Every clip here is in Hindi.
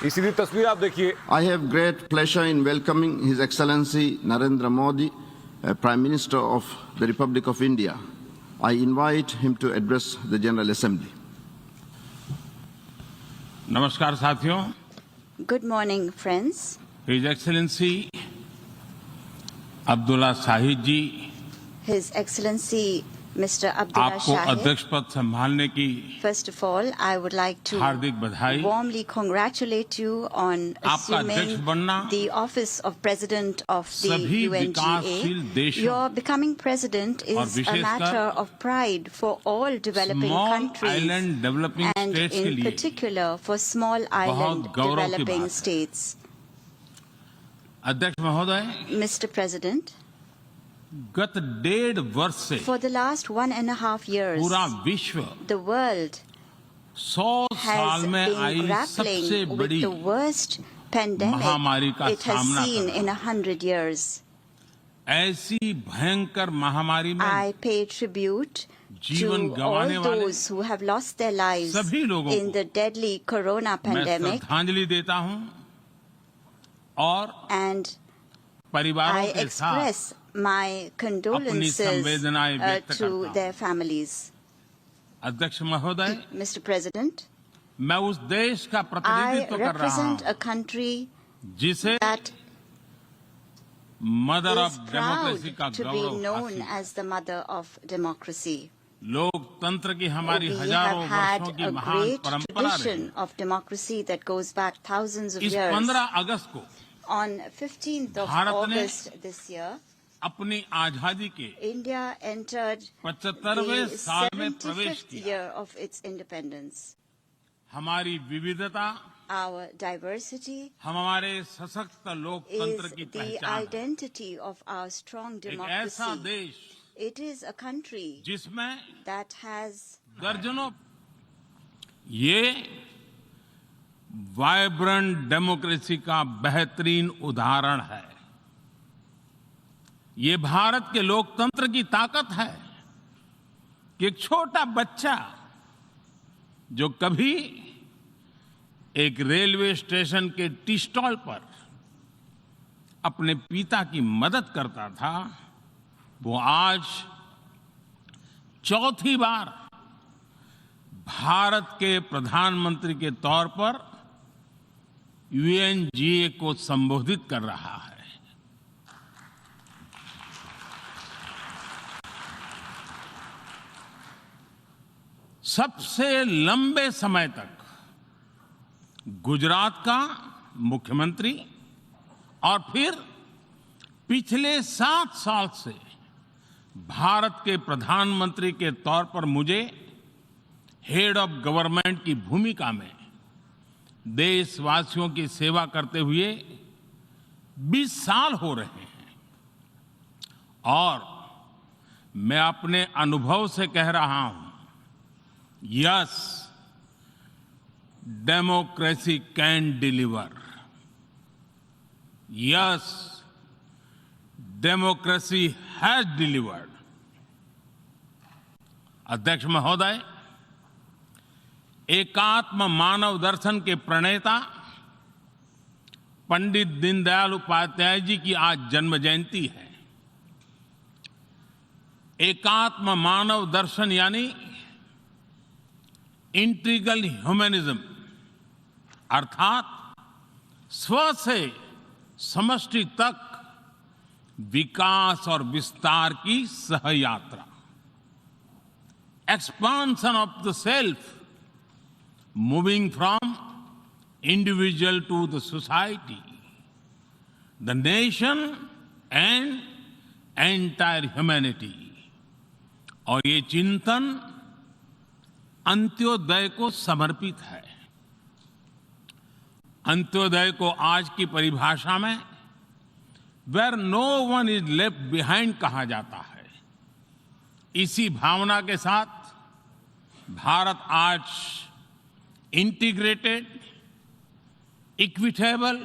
ये सीधी तस्वीर आप देखिए। I have great pleasure in welcoming His Excellency Narendra Modi, Prime Minister of the Republic of India. I invite him to address the General Assembly. नमस्कार साथियों। Good morning, friends. His Excellency Abdulla Shahid जी, His Excellency Mr. Abdullah आपको Shahid. अध्यक्ष पद संभालने की First of all, I would like to हार्दिक बधाई। warmly congratulate you on आपका अध्यक्ष assuming बनना the office of President of the सभी विकासशील UNGA. देशों Your becoming president और is a विशेषकर matter of pride for all developing small countries island developing and states के in लिए particular for small island गौरव की developing बात है। states. अध्यक्ष महोदय, Mr. President, गत 1.5 वर्ष से for the last 1.5 years, पूरा विश्व the world 100 साल has में been आई सबसे grappling with बड़ी the worst महामारी pandemic का it has सामना seen कर in रहा 100 years. ऐसी भयंकर महामारी में I pay tribute जीवन to गंवाने all वाले those who have lost their lives सभी लोगों in को the deadly corona मैं pandemic, श्रद्धांजलि देता हूं और and परिवारों I के साथ express my condolences संवेदनाएं व्यक्त to करता their families. अध्यक्ष महोदय, Mr. President, मैं उस देश का I प्रतिनिधित्व कर रहा represent हूं a country जिसे that mother is of proud democracy का to be गौरव known हासिल। as the mother of democracy. लोकतंत्र की हमारी We have हजारों had वर्षों की a महान great परंपरा रही। tradition of democracy that goes back thousands of इस years. 15 अगस्त को On 15th of भारत ने August this year, अपनी आजादी के India entered 75वें the साल में प्रवेश 75th किया। year of its independence. हमारी विविधता Our diversity हमारे सशक्त लोकतंत्र is की the पहचान है। identity of our strong एक ऐसा democracy. देश It is a country जिसमें that has दर्जनों ये वाइब्रेंट डेमोक्रेसी का बेहतरीन उदाहरण है। ये भारत के लोकतंत्र की ताकत है कि एक छोटा बच्चा जो कभी एक रेलवे स्टेशन के टी स्टॉल पर अपने पिता की मदद करता था, वो आज चौथी बार भारत के प्रधानमंत्री के तौर पर यूएनजीए को संबोधित कर रहा है। सबसे लंबे समय तक गुजरात का मुख्यमंत्री और फिर पिछले 7 साल से भारत के प्रधानमंत्री के तौर पर मुझे हेड ऑफ गवर्नमेंट की भूमिका में देशवासियों की सेवा करते हुए 20 साल हो रहे हैं और मैं अपने अनुभव से कह रहा हूं, yes, democracy can deliver. Yes, democracy has delivered. अध्यक्ष महोदय, एकात्म मानव दर्शन के प्रणेता पंडित दीनदयाल उपाध्याय जी की आज जन्म जयंती है। एकात्म मानव दर्शन यानी इंटीग्रल ह्यूमनिज्म, अर्थात स्व से समष्टि तक विकास और विस्तार की सहयात्रा। Expansion of the self, moving from individual to the society, the nation and entire humanity। और ये चिंतन अंत्योदय को समर्पित है। अंत्योदय को आज की परिभाषा में where no one is left behind कहा जाता है। इसी भावना के साथ भारत आज इंटीग्रेटेड, इक्विटेबल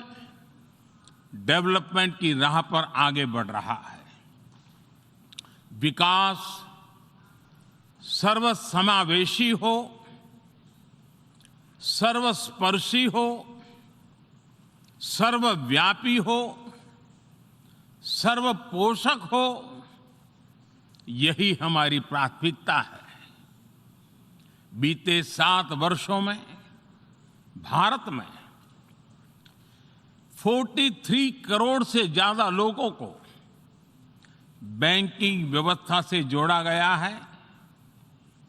डेवलपमेंट की राह पर आगे बढ़ रहा है। विकास सर्वसमावेशी हो, सर्वस्पर्शी हो सर्वव्यापी हो, सर्वपोषक हो, यही हमारी प्राथमिकता है। बीते 7 वर्षों में भारत में 43 करोड़ से ज्यादा लोगों को बैंकिंग व्यवस्था से जोड़ा गया है,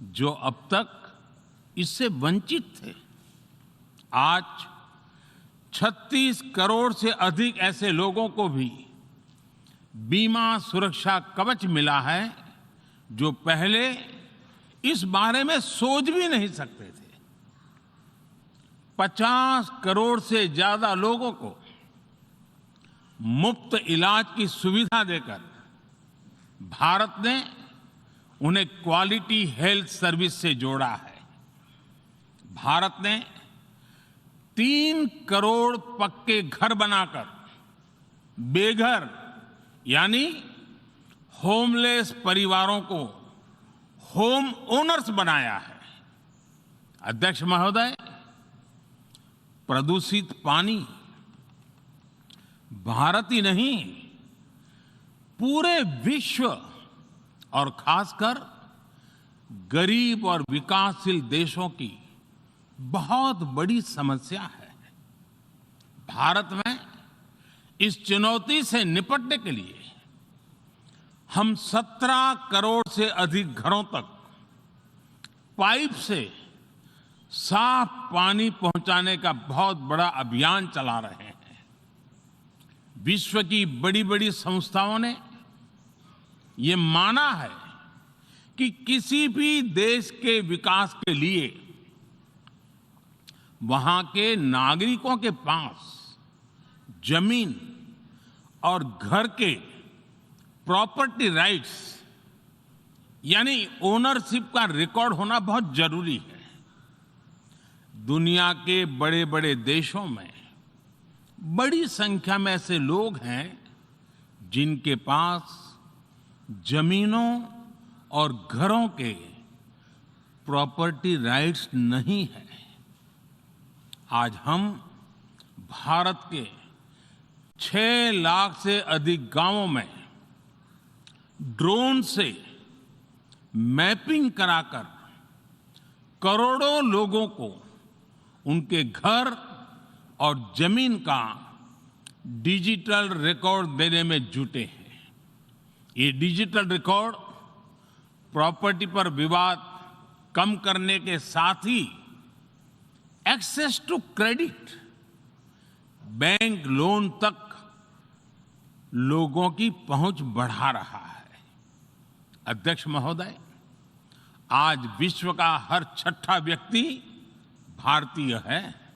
जो अब तक इससे वंचित थे। आज 36 करोड़ से अधिक ऐसे लोगों को भी बीमा सुरक्षा कवच मिला है, जो पहले इस बारे में सोच भी नहीं सकते थे। 50 करोड़ से ज्यादा लोगों को मुफ्त इलाज की सुविधा देकर भारत ने उन्हें क्वालिटी हेल्थ सर्विस से जोड़ा है। भारत ने 3 करोड़ पक्के घर बनाकर बेघर यानी होमलेस परिवारों को होम ओनर्स बनाया है। अध्यक्ष महोदय, प्रदूषित पानी भारत ही नहीं, पूरे विश्व और खासकर गरीब और विकासशील देशों की बहुत बड़ी समस्या है। भारत में इस चुनौती से निपटने के लिए हम 17 करोड़ से अधिक घरों तक पाइप से साफ पानी पहुंचाने का बहुत बड़ा अभियान चला रहे हैं। विश्व की बड़ी-बड़ी संस्थाओं ने ये माना है कि किसी भी देश के विकास के लिए वहां के नागरिकों के पास जमीन और घर के प्रॉपर्टी राइट्स यानी ओनरशिप का रिकॉर्ड होना बहुत जरूरी है। दुनिया के बड़े-बड़े देशों में बड़ी संख्या में ऐसे लोग हैं जिनके पास जमीनों और घरों के प्रॉपर्टी राइट्स नहीं है। आज हम भारत के 6 लाख से अधिक गांवों में ड्रोन से मैपिंग कराकर करोड़ों लोगों को उनके घर और जमीन का डिजिटल रिकॉर्ड देने में जुटे हैं। ये डिजिटल रिकॉर्ड प्रॉपर्टी पर विवाद कम करने के साथ ही access to credit, bank loan तक लोगों की पहुंच बढ़ा रहा है। अध्यक्ष महोदय, आज विश्व का हर 6ठा व्यक्ति भारतीय है।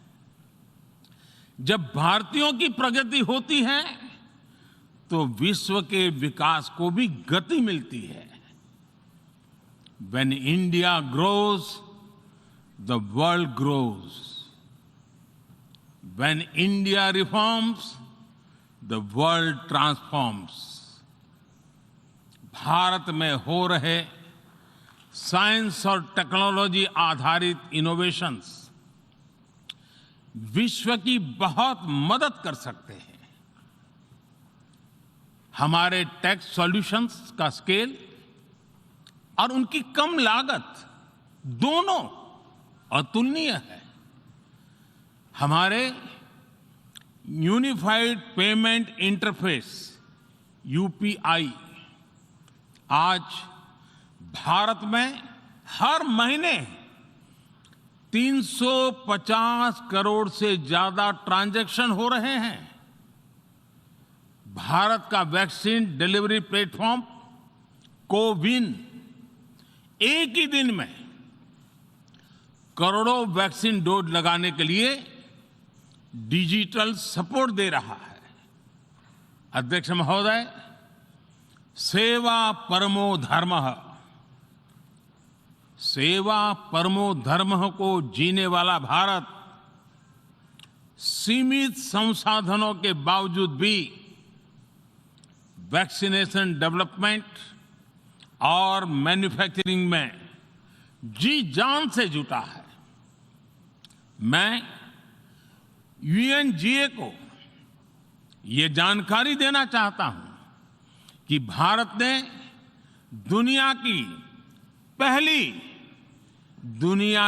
जब भारतीयों की प्रगति होती है तो विश्व के विकास को भी गति मिलती है। When India grows, the world grows. When India reforms, the world transforms. Bharat में हो रहे साइंस और टेक्नोलॉजी आधारित इनोवेशंस विश्व की बहुत मदद कर सकते हैं। हमारे टेक सॉल्यूशंस का स्केल और उनकी कम लागत दोनों अतुलनीय है। हमारे यूनिफाइड पेमेंट इंटरफेस यूपीआई आज भारत में हर महीने 350 करोड़ से ज्यादा ट्रांजैक्शन हो रहे हैं। भारत का वैक्सीन डिलीवरी प्लेटफॉर्म कोविन एक ही दिन में करोड़ों वैक्सीन डोज लगाने के लिए डिजिटल सपोर्ट दे रहा है। अध्यक्ष महोदय, सेवा परमो धर्मः, सेवा परमो धर्मः को जीने वाला भारत सीमित संसाधनों के बावजूद भी वैक्सीनेशन डेवलपमेंट और मैन्युफैक्चरिंग में जी जान से जुटा है। मैं यूएनजीए को ये जानकारी देना चाहता हूं कि भारत ने दुनिया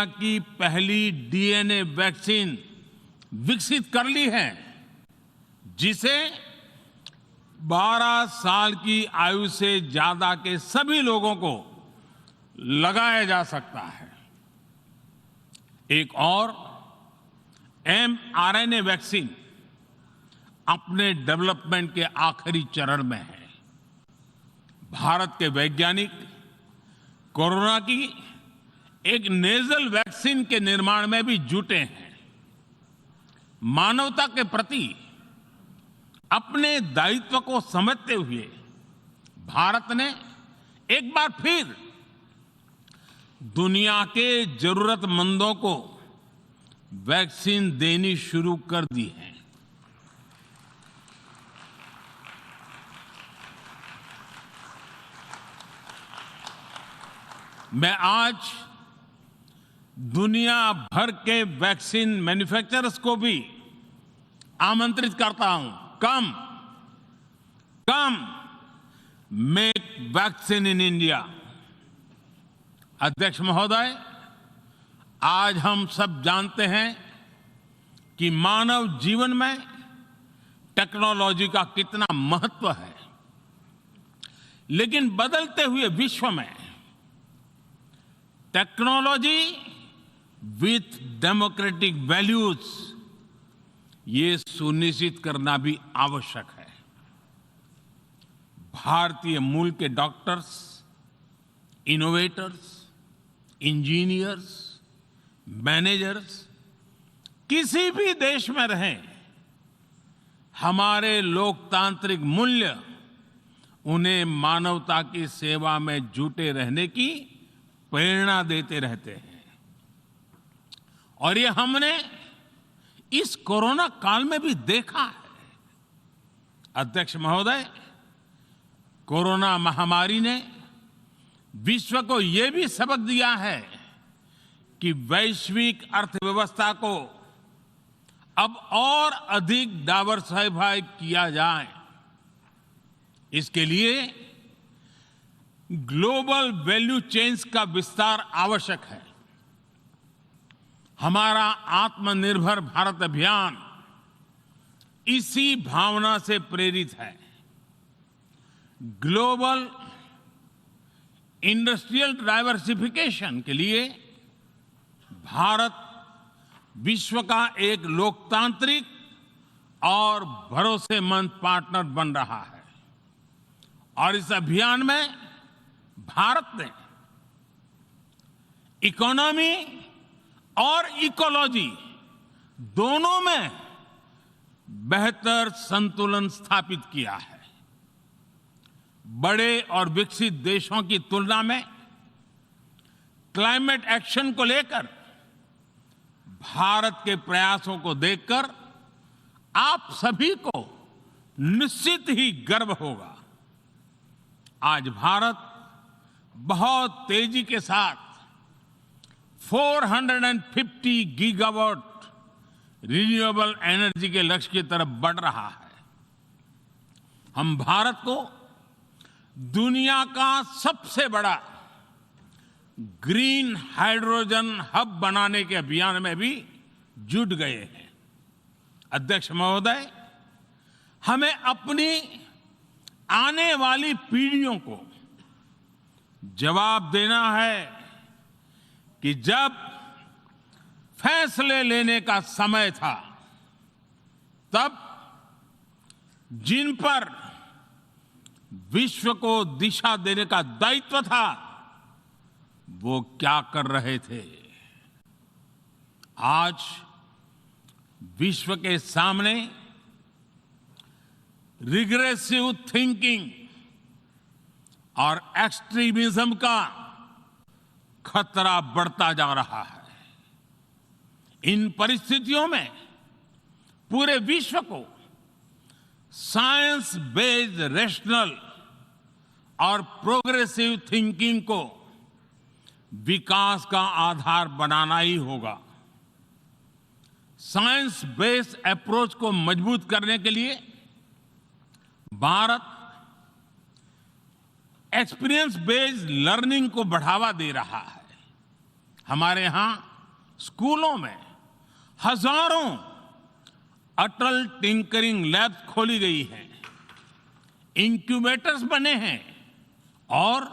की पहली डीएनए वैक्सीन विकसित कर ली है, जिसे 12 साल की आयु से ज्यादा के सभी लोगों को लगाया जा सकता है। एक और mRNA वैक्सीन अपने डेवलपमेंट के आखिरी चरण में है। भारत के वैज्ञानिक कोरोना की एक नेजल वैक्सीन के निर्माण में भी जुटे हैं। मानवता के प्रति अपने दायित्व को समझते हुए भारत ने एक बार फिर दुनिया के जरूरतमंदों को वैक्सीन देनी शुरू कर दी है। मैं आज दुनिया भर के वैक्सीन मैन्युफैक्चरर्स को भी आमंत्रित करता हूं, कम मेक वैक्सीन इन इंडिया। अध्यक्ष महोदय, आज हम सब जानते हैं कि मानव जीवन में टेक्नोलॉजी का कितना महत्व है, लेकिन बदलते हुए विश्व में टेक्नोलॉजी विथ डेमोक्रेटिक वैल्यूज, ये सुनिश्चित करना भी आवश्यक है। भारतीय मूल के डॉक्टर्स, इनोवेटर्स, इंजीनियर्स, मैनेजर्स किसी भी देश में रहें, हमारे लोकतांत्रिक मूल्य उन्हें मानवता की सेवा में जुटे रहने की प्रेरणा देते रहते हैं। और ये हमने इस कोरोना काल में भी देखा है। अध्यक्ष महोदय, कोरोना महामारी ने विश्व को यह भी सबक दिया है कि वैश्विक अर्थव्यवस्था को अब और अधिक डाइवर्सिफाई किया जाए। इसके लिए ग्लोबल वैल्यू चेन्स का विस्तार आवश्यक है। हमारा आत्मनिर्भर भारत अभियान इसी भावना से प्रेरित है। ग्लोबल इंडस्ट्रियल डाइवर्सिफिकेशन के लिए भारत विश्व का एक लोकतांत्रिक और भरोसेमंद पार्टनर बन रहा है। और इस अभियान में भारत ने इकोनॉमी और इकोलॉजी दोनों में बेहतर संतुलन स्थापित किया है। बड़े और विकसित देशों की तुलना में क्लाइमेट एक्शन को लेकर भारत के प्रयासों को देखकर आप सभी को निश्चित ही गर्व होगा। आज भारत बहुत तेजी के साथ 450 गीगावाट रिन्यूएबल एनर्जी के लक्ष्य की तरफ बढ़ रहा है। हम भारत को दुनिया का सबसे बड़ा ग्रीन हाइड्रोजन हब बनाने के अभियान में भी जुट गए हैं। अध्यक्ष महोदय, हमें अपनी आने वाली पीढ़ियों को जवाब देना है कि जब फैसले लेने का समय था, तब जिन पर विश्व को दिशा देने का दायित्व था, वो क्या कर रहे थे। आज विश्व के सामने रिग्रेसिव थिंकिंग और एक्सट्रीमिज्म का खतरा बढ़ता जा रहा है। इन परिस्थितियों में पूरे विश्व को साइंस बेस्ड रेशनल और प्रोग्रेसिव थिंकिंग को विकास का आधार बनाना ही होगा। साइंस बेस्ड अप्रोच को मजबूत करने के लिए भारत एक्सपीरियंस बेस्ड लर्निंग को बढ़ावा दे रहा है। हमारे यहां स्कूलों में हजारों अटल टिंकरिंग लैब्स खोली गई हैं, इंक्यूबेटर्स बने हैं और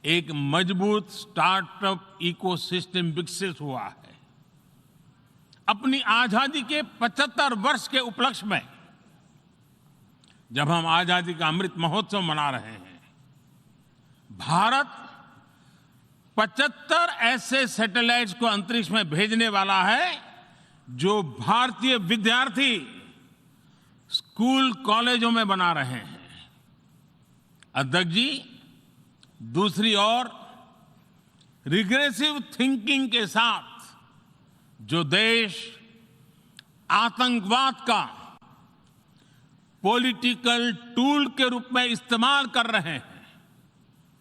एक मजबूत स्टार्टअप इकोसिस्टम विकसित हुआ है। अपनी आजादी के 75 वर्ष के उपलक्ष्य में जब हम आजादी का अमृत महोत्सव मना रहे हैं, भारत 75 ऐसे सैटेलाइट्स को अंतरिक्ष में भेजने वाला है जो भारतीय विद्यार्थी स्कूल कॉलेजों में बना रहे हैं। अध्यक्ष जी, दूसरी ओर रिग्रेसिव थिंकिंग के साथ जो देश आतंकवाद का पॉलिटिकल टूल के रूप में इस्तेमाल कर रहे हैं,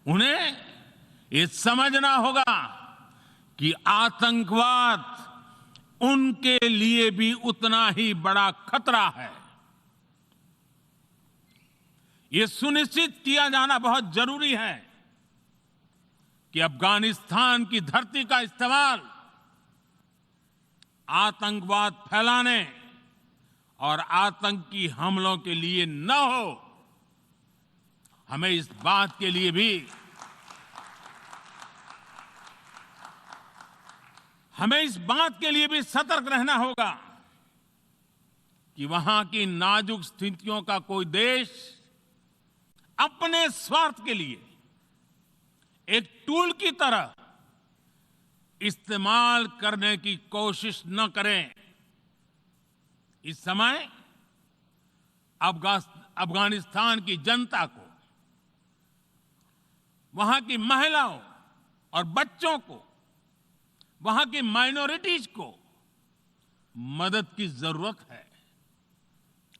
उन्हें ये समझना होगा कि आतंकवाद उनके लिए भी उतना ही बड़ा खतरा है। ये सुनिश्चित किया जाना बहुत जरूरी है कि अफगानिस्तान की धरती का इस्तेमाल आतंकवाद फैलाने और आतंकी हमलों के लिए न हो। हमें इस बात के लिए भी सतर्क रहना होगा कि वहां की नाजुक स्थितियों का कोई देश अपने स्वार्थ के लिए एक टूल की तरह इस्तेमाल करने की कोशिश न करें। इस समय अफगानिस्तान की जनता को, वहां की महिलाओं और बच्चों को, वहां की माइनॉरिटीज को मदद की जरूरत है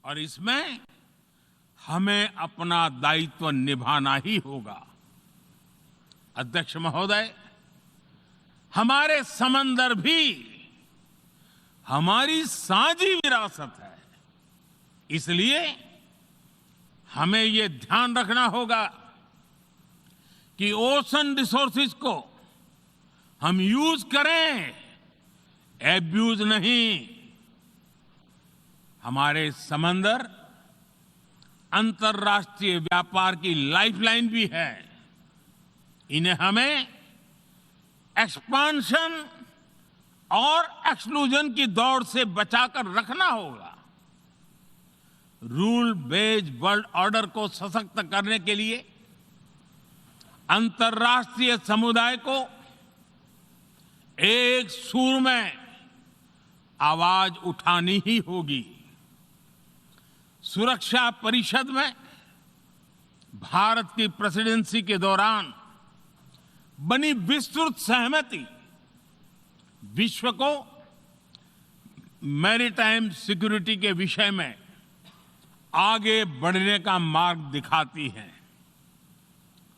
और इसमें हमें अपना दायित्व निभाना ही होगा। अध्यक्ष महोदय, हमारे समंदर भी हमारी साझी विरासत है, इसलिए हमें ये ध्यान रखना होगा कि ओशन रिसोर्सेज को हम यूज करें, एब्यूज नहीं। हमारे समंदर अंतर्राष्ट्रीय व्यापार की लाइफलाइन भी है। इन्हें हमें एक्सपांशन और एक्सक्लूजन की दौड़ से बचाकर रखना होगा। रूल बेस्ड वर्ल्ड ऑर्डर को सशक्त करने के लिए अंतर्राष्ट्रीय समुदाय को एक सुर में आवाज उठानी ही होगी। सुरक्षा परिषद में भारत की प्रेसिडेंसी के दौरान बनी विस्तृत सहमति विश्व को मैरीटाइम सिक्योरिटी के विषय में आगे बढ़ने का मार्ग दिखाती है।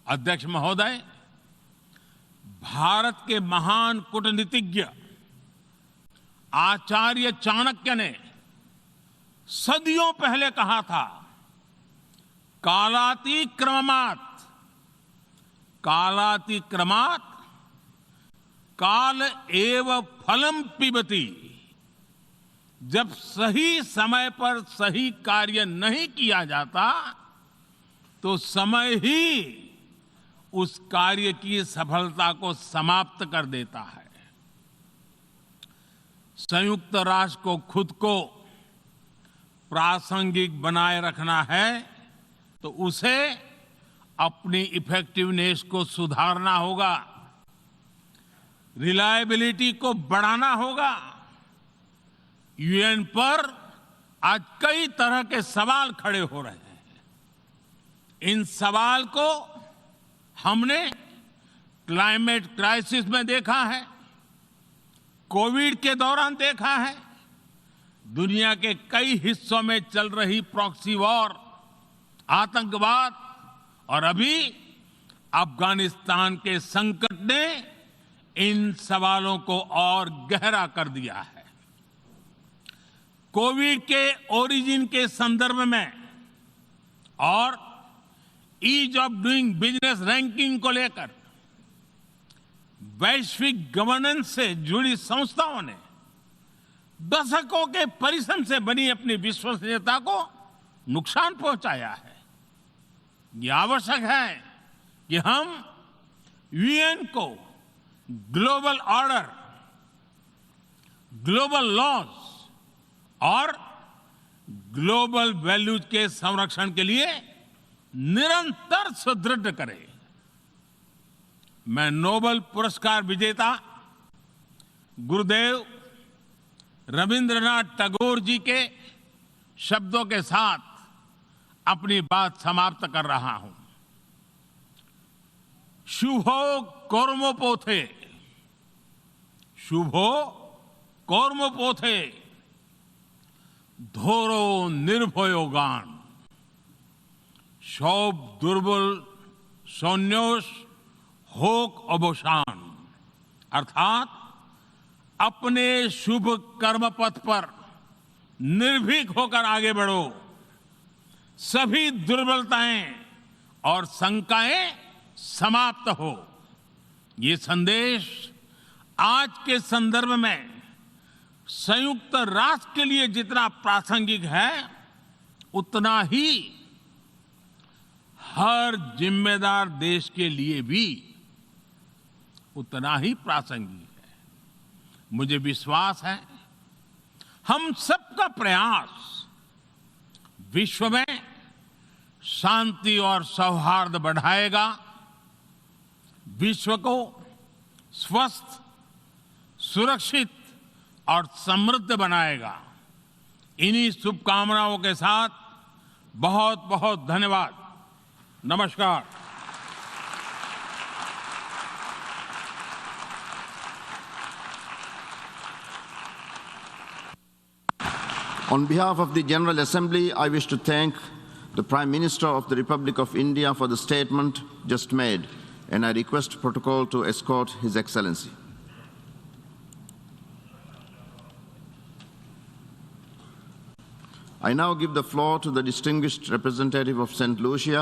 अध्यक्ष महोदय, भारत के महान कूटनीतिज्ञ आचार्य चाणक्य ने सदियों पहले कहा था, कालातिक्रमात् काल एव फलम पिबति। जब सही समय पर सही कार्य नहीं किया जाता तो समय ही उस कार्य की सफलता को समाप्त कर देता है। संयुक्त राष्ट्र को खुद को प्रासंगिक बनाए रखना है तो उसे अपनी इफेक्टिवनेस को सुधारना होगा, रिलायबिलिटी को बढ़ाना होगा। यूएन पर आज कई तरह के सवाल खड़े हो रहे हैं। इन सवाल को हमने क्लाइमेट क्राइसिस में देखा है, कोविड के दौरान देखा है, दुनिया के कई हिस्सों में चल रही प्रॉक्सी वॉर, आतंकवाद और अभी अफगानिस्तान के संकट ने इन सवालों को और गहरा कर दिया है। कोविड के ओरिजिन के संदर्भ में और ease of doing business ranking को लेकर वैश्विक गवर्नेंस से जुड़ी संस्थाओं ने दशकों के परिश्रम से बनी अपनी विश्वसनीयता को नुकसान पहुंचाया है। यह आवश्यक है कि हम यूएन को ग्लोबल ऑर्डर, ग्लोबल लॉज और ग्लोबल वैल्यूज के संरक्षण के लिए निरंतर सुदृढ़ करें। मैं नोबेल पुरस्कार विजेता गुरुदेव रविंद्रनाथ टैगोर जी के शब्दों के साथ अपनी बात समाप्त कर रहा हूं। शुभो कर्मोपोथे, शुभो कर्मोपोथे, ধরো নির্ভয় গান, সব দুর্বল সন্ন্যাস হোক অবসাन। अर्थात अपने शुभ कर्म पथ पर निर्भीक होकर आगे बढ़ो, सभी दुर्बलताएं और शंकाएं समाप्त हो। ये संदेश आज के संदर्भ में संयुक्त राष्ट्र के लिए जितना प्रासंगिक है, उतना ही हर जिम्मेदार देश के लिए भी उतना ही प्रासंगिक है। मुझे विश्वास है हम सबका प्रयास विश्व में शांति और सौहार्द बढ़ाएगा, विश्व को स्वस्थ, सुरक्षित और समृद्ध बनाएगा। इन्हीं शुभकामनाओं के साथ बहुत बहुत धन्यवाद। नमस्कार। On behalf of the General Assembly, I wish to thank the Prime Minister of the Republic of India for the statement just made, and I request protocol to escort His Excellency. I now give the floor to the distinguished representative of St. Lucia,